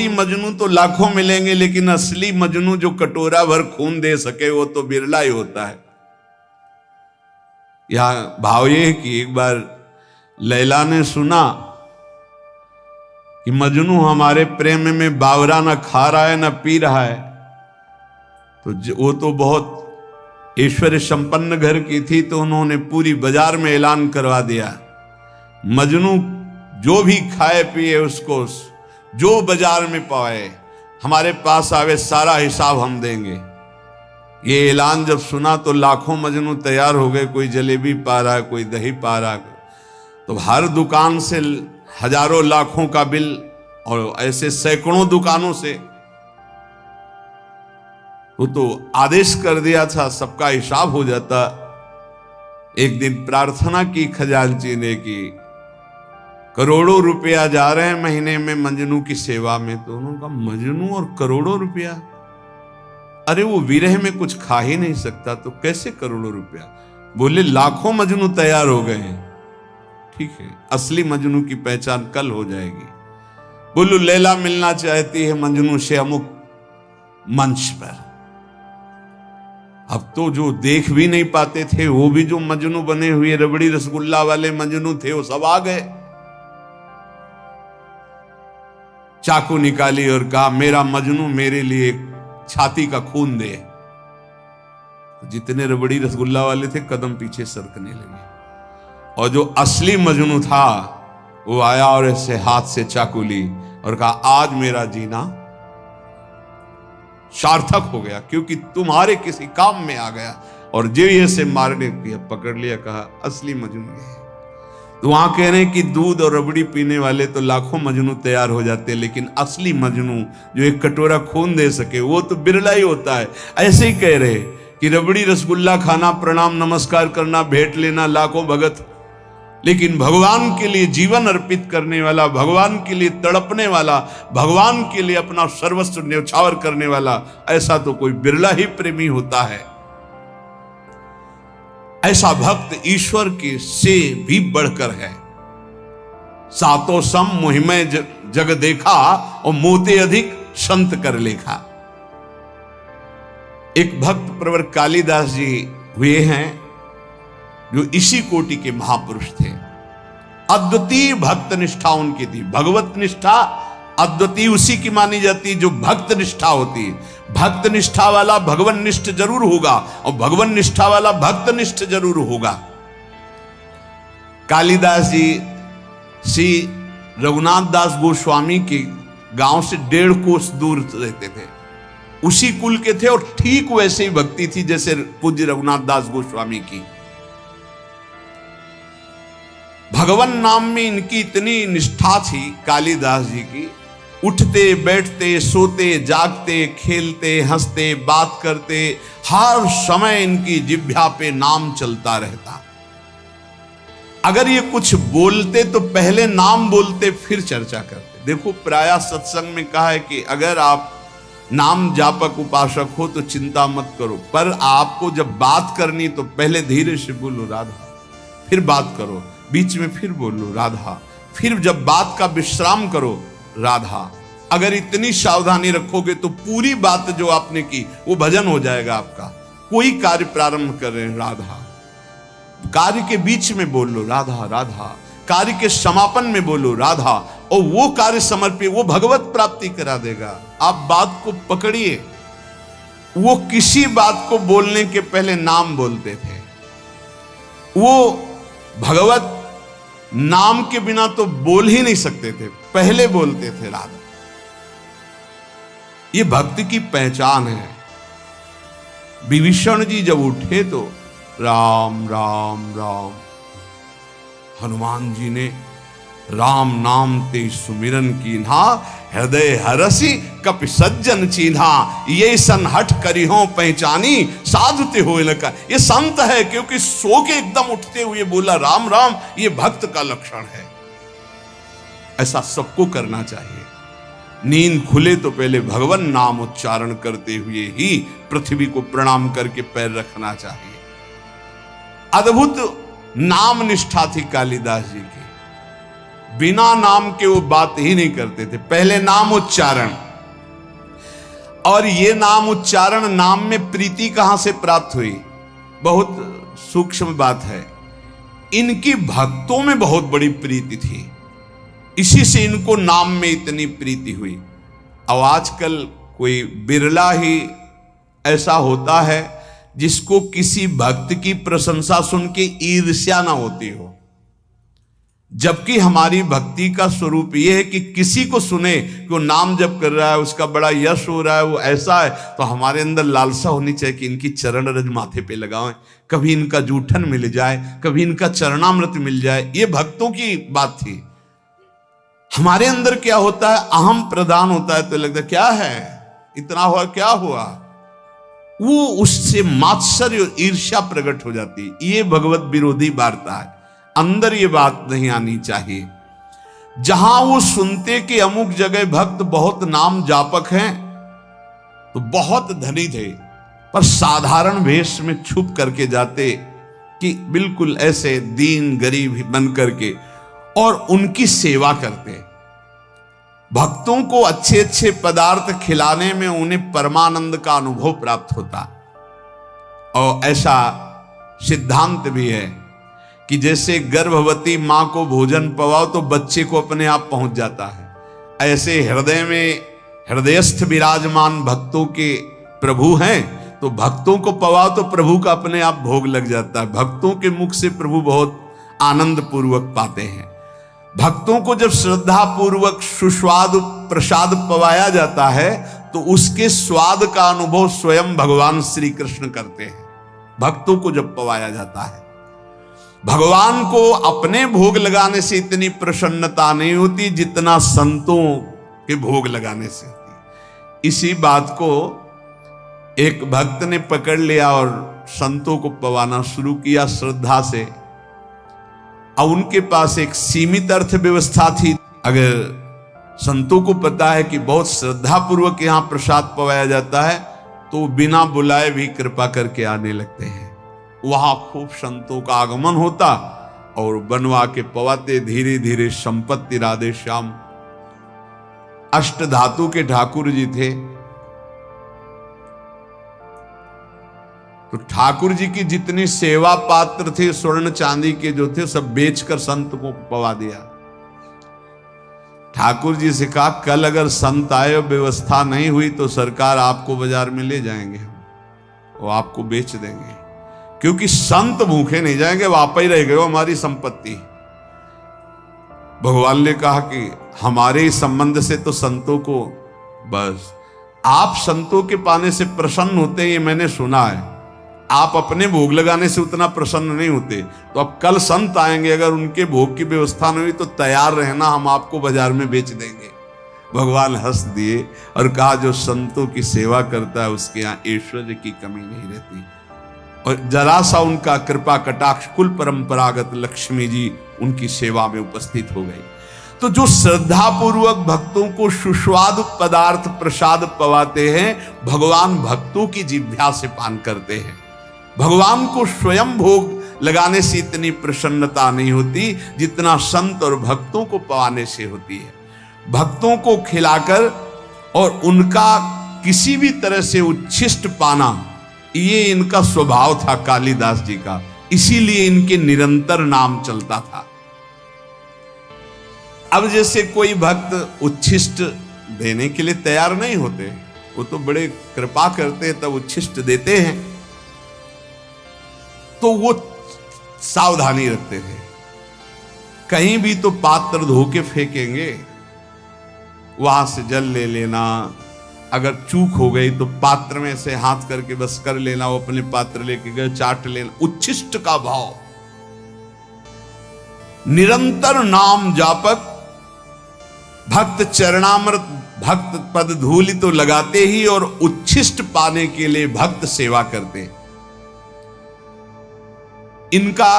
कोटि मजनू तो लाखों मिलेंगे, लेकिन असली मजनू जो कटोरा भर खून दे सके वो तो बिरला ही होता है। यहां भाव ये है कि एक बार लैला ने सुना कि मजनू हमारे प्रेम में बावरा न खा रहा है न पी रहा है, तो वो तो बहुत ऐश्वर्य संपन्न घर की थी, तो उन्होंने पूरी बाजार में ऐलान करवा दिया, मजनू जो भी खाए पिए उसको जो बाजार में पाए हमारे पास आवे, सारा हिसाब हम देंगे। ये ऐलान जब सुना तो लाखों मजनू तैयार हो गए, कोई जलेबी पा रहा है, कोई दही पा रहा है, तो हर दुकान से हजारों लाखों का बिल, और ऐसे सैकड़ों दुकानों से वो तो आदेश कर दिया था सबका हिसाब हो जाता। एक दिन प्रार्थना की खजांची ने कि करोड़ों रुपया जा रहे हैं महीने में मजनू की सेवा में, तो उन्होंने कहा मजनू और करोड़ों रुपया, अरे वो विरह में कुछ खा ही नहीं सकता तो कैसे करोड़ों रुपया। बोले लाखों मजनू तैयार हो गए हैं, ठीक है, असली मजनू की पहचान कल हो जाएगी। बोलू लैला मिलना चाहती है मजनू से अमुक मंच पर। अब तो जो देख भी नहीं पाते थे वो भी जो मजनू बने हुए रबड़ी रसगुल्ला वाले मजनू थे वो सब आ गए। चाकू निकाली और कहा मेरा मजनू मेरे लिए छाती का खून दे। जितने रबड़ी रसगुल्ला वाले थे कदम पीछे सरकने लगे, और जो असली मजनू था वो आया और ऐसे हाथ से चाकू ली और कहा आज मेरा जीना सार्थक हो गया, क्योंकि तुम्हारे किसी काम में आ गया। और जो ये से मारने किया, पकड़ लिया, कहा असली मजनू है। तो वहां कह रहे हैं कि दूध और रबड़ी पीने वाले तो लाखों मजनू तैयार हो जाते, लेकिन असली मजनू जो एक कटोरा खून दे सके वो तो बिरला ही होता है। ऐसे ही कह रहे कि रबड़ी रसगुल्ला खाना, प्रणाम नमस्कार करना, भेंट लेना लाखों भगत, लेकिन भगवान के लिए जीवन अर्पित करने वाला, भगवान के लिए तड़पने वाला, भगवान के लिए अपना सर्वस्व न्यौछावर करने वाला, ऐसा तो कोई बिरला ही प्रेमी होता है। ऐसा भक्त ईश्वर के से भी बढ़कर है। सातों सम मुहिमय जग देखा, और मोते अधिक संत कर लेखा। एक भक्त प्रवर कालिदास जी हुए हैं जो इसी कोटि के महापुरुष थे। अद्वितीय भक्त निष्ठा उनकी थी। भगवत निष्ठा अद्वितीय उसी की मानी जाती जो भक्त निष्ठा होती है। भक्त निष्ठा वाला भगवान निष्ठ जरूर होगा, और भगवान निष्ठा वाला भक्त निष्ठ जरूर होगा। कालिदास जी श्री रघुनाथ दास गोस्वामी के गांव से 1.5 कोस दूर रहते थे, उसी कुल के थे, और ठीक वैसे ही भक्ति थी जैसे पूज्य रघुनाथ दास गोस्वामी की। भगवान नाम में इनकी इतनी निष्ठा थी कालिदास जी की, उठते बैठते सोते जागते खेलते हंसते बात करते हर समय इनकी जिह्वा पे नाम चलता रहता। अगर ये कुछ बोलते तो पहले नाम बोलते फिर चर्चा करते। देखो प्रायः सत्संग में कहा है कि अगर आप नाम जापक उपासक हो तो चिंता मत करो, पर आपको जब बात करनी तो पहले धीरे से बोलो राधा, फिर बात करो, बीच में फिर बोलो राधा, फिर जब बात का विश्राम करो राधा। अगर इतनी सावधानी रखोगे तो पूरी बात जो आपने की वो भजन हो जाएगा आपका। कोई कार्य प्रारंभ कर रहे हैं राधा, कार्य के बीच में बोलो राधा राधा, कार्य के समापन में बोलो राधा, और वो कार्य समर्पित, वो भगवत प्राप्ति करा देगा। आप बात को पकड़िए। वो किसी बात को बोलने के पहले नाम बोलते थे। वो भगवत नाम के बिना तो बोल ही नहीं सकते थे, पहले बोलते थे राधा। ये भक्ति की पहचान है। विभीषण जी जब उठे तो राम राम राम, हनुमान जी ने राम नाम ते सुमिरन कीन्हा, हृदय हरसी कपि सज्जन चीन्हा, ये सन हठ करी हो पहचानी, साधुते हो लका। ये संत है क्योंकि सो के एकदम उठते हुए बोला राम राम, ये भक्त का लक्षण है। ऐसा सबको करना चाहिए। नींद खुले तो पहले भगवान नाम उच्चारण करते हुए ही पृथ्वी को प्रणाम करके पैर रखना चाहिए। अद्भुत नाम निष्ठा थी कालिदास जी की। बिना नाम के वो बात ही नहीं करते थे। पहले नाम उच्चारण, और ये नाम उच्चारण, नाम में प्रीति कहां से प्राप्त हुई? बहुत सूक्ष्म बात है। इनकी भक्तों में बहुत बड़ी प्रीति थी, इसी से इनको नाम में इतनी प्रीति हुई। अब आजकल कोई बिरला ही ऐसा होता है जिसको किसी भक्त की प्रशंसा सुन के ईर्ष्या ना होती हो, जबकि हमारी भक्ति का स्वरूप यह है कि किसी को सुने कि वो नाम जप कर रहा है, उसका बड़ा यश हो रहा है, वो ऐसा है, तो हमारे अंदर लालसा होनी चाहिए कि इनकी चरण रज माथे पे लगाएं, कभी इनका जूठन मिल जाए, कभी इनका चरणामृत मिल जाए। ये भक्तों की बात थी। हमारे अंदर क्या होता है, अहम प्रदान होता है, तो लगता है क्या है, इतना हुआ, क्या हुआ, वो उससे मात्सर्य और ईर्ष्या प्रकट हो जाती है। ये भगवत विरोधी वार्ता है। अंदर ये बात नहीं आनी चाहिए। जहां वो सुनते कि अमुक जगह भक्त बहुत नाम जापक हैं, तो बहुत धनी थे, पर साधारण वेश में छुप करके जाते कि बिल्कुल ऐसे दीन गरीब बन करके, और उनकी सेवा करते। भक्तों को अच्छे अच्छे पदार्थ खिलाने में उन्हें परमानंद का अनुभव प्राप्त होता। और ऐसा सिद्धांत भी है कि जैसे गर्भवती मां को भोजन पवाओ तो बच्चे को अपने आप पहुंच जाता है, ऐसे हृदय में हृदयस्थ विराजमान भक्तों के प्रभु हैं, तो भक्तों को पवाओ तो प्रभु का अपने आप भोग लग जाता है। भक्तों के मुख से प्रभु बहुत आनंद पूर्वक पाते हैं। भक्तों को जब श्रद्धा पूर्वक सुस्वाद प्रसाद पवाया जाता है, तो उसके स्वाद का अनुभव स्वयं भगवान श्री कृष्ण करते हैं। भक्तों को जब पवाया जाता है, भगवान को अपने भोग लगाने से इतनी प्रसन्नता नहीं होती जितना संतों के भोग लगाने से होती। इसी बात को एक भक्त ने पकड़ लिया और संतों को पवाना शुरू किया श्रद्धा से। अब उनके पास एक सीमित अर्थव्यवस्था थी। अगर संतों को पता है कि बहुत श्रद्धा पूर्वक यहां प्रसाद पवाया जाता है, तो बिना बुलाए भी कृपा करके आने लगते हैं। वहां खूब संतों का आगमन होता और बनवा के पवाते। धीरे धीरे संपत्ति राधे श्याम। अष्ट धातु के ठाकुर जी थे, तो ठाकुर जी की जितनी सेवा पात्र थे स्वर्ण चांदी के जो थे, सब बेचकर संत को पवा दिया। ठाकुर जी से कहा, कल अगर संत आए और व्यवस्था नहीं हुई तो सरकार आपको बाजार में ले जाएंगे, वो आपको बेच देंगे, क्योंकि संत भूखे नहीं जाएंगे, वो आप ही रह गए, वो हमारी संपत्ति। भगवान ने कहा कि हमारे संबंध से तो संतों को, बस आप संतों के पाने से प्रसन्न होते हैं, ये मैंने सुना है। आप अपने भोग लगाने से उतना प्रसन्न नहीं होते, तो अब कल संत आएंगे, अगर उनके भोग की व्यवस्था नहीं हुई तो तैयार रहना, हम आपको बाजार में बेच देंगे। भगवान हंस दिए और कहा, जो संतों की सेवा करता है उसके यहाँ ऐश्वर्य की कमी नहीं रहती। और जरा सा उनका कृपा कटाक्ष, कुल परंपरागत लक्ष्मी जी उनकी सेवा में उपस्थित हो गई। तो जो श्रद्धा पूर्वक भक्तों को सुस्वाद पदार्थ प्रसाद पवाते हैं, भगवान भक्तों की जिह्वा से पान करते हैं। भगवान को स्वयं भोग लगाने से इतनी प्रसन्नता नहीं होती जितना संत और भक्तों को पवाने से होती है। भक्तों को खिलाकर और उनका किसी भी तरह से उच्छिष्ट पाना, ये इनका स्वभाव था कालिदास जी का, इसीलिए इनके निरंतर नाम चलता था। अब जैसे कोई भक्त उच्छिष्ट देने के लिए तैयार नहीं होते, वो तो बड़े कृपा करते हैं तब उच्छिष्ट देते हैं, तो वो सावधानी रखते थे। कहीं भी तो पात्र धो के फेंकेंगे, वहां से जल ले लेना, अगर चूक हो गई तो पात्र में से हाथ करके बस कर लेना, वो अपने पात्र लेके गए चाट लेना। उच्छिष्ट का भाव, निरंतर नाम जापक, भक्त चरणामृत भक्त पद धूलि तो लगाते ही, और उच्छिष्ट पाने के लिए भक्त सेवा करते। इनका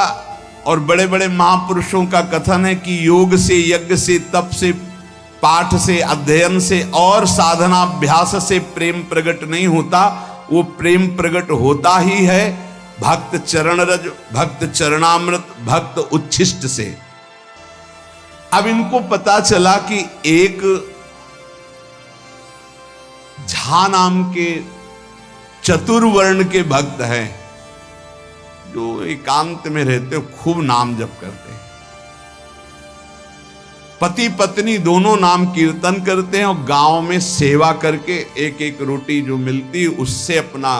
और बड़े बड़े महापुरुषों का कथन है कि योग से, यज्ञ से, तप से, पाठ से, अध्ययन से और साधनाभ्यास से प्रेम प्रकट नहीं होता। वो प्रेम प्रकट होता ही है भक्त चरण रज, भक्त चरणामृत, भक्त उच्छिष्ट से। अब इनको पता चला कि एक झा नाम के चतुर्वर्ण के भक्त हैं जो एकांत में रहते खूब नाम जप करते हैं। पति पत्नी दोनों नाम कीर्तन करते हैं और गांव में सेवा करके एक एक रोटी जो मिलती उससे अपना,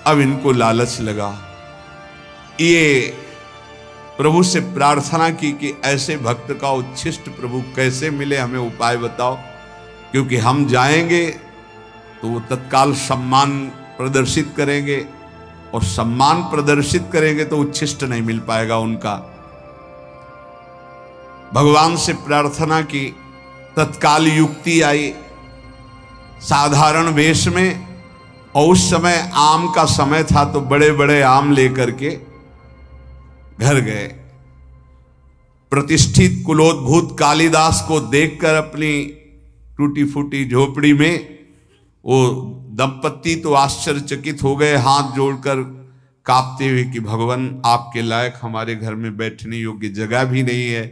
अब इनको लालच लगा। ये प्रभु से प्रार्थना की कि ऐसे भक्त का उच्छिष्ट प्रभु कैसे मिले, हमें उपाय बताओ, क्योंकि हम जाएंगे तो वो तत्काल सम्मान प्रदर्शित करेंगे और सम्मान प्रदर्शित करेंगे तो उच्छिष्ट नहीं मिल पाएगा उनका। भगवान से प्रार्थना की, तत्काल युक्ति आई साधारण वेश में, और उस समय आम का समय था तो बड़े बड़े आम लेकर के घर गए। प्रतिष्ठित कुलोद्भूत कालिदास को देखकर अपनी टूटी फूटी झोपड़ी में वो दंपत्ति तो आश्चर्यचकित हो गए, हाथ जोड़कर कांपते हुए कि भगवान आपके लायक हमारे घर में बैठने योग्य जगह भी नहीं है।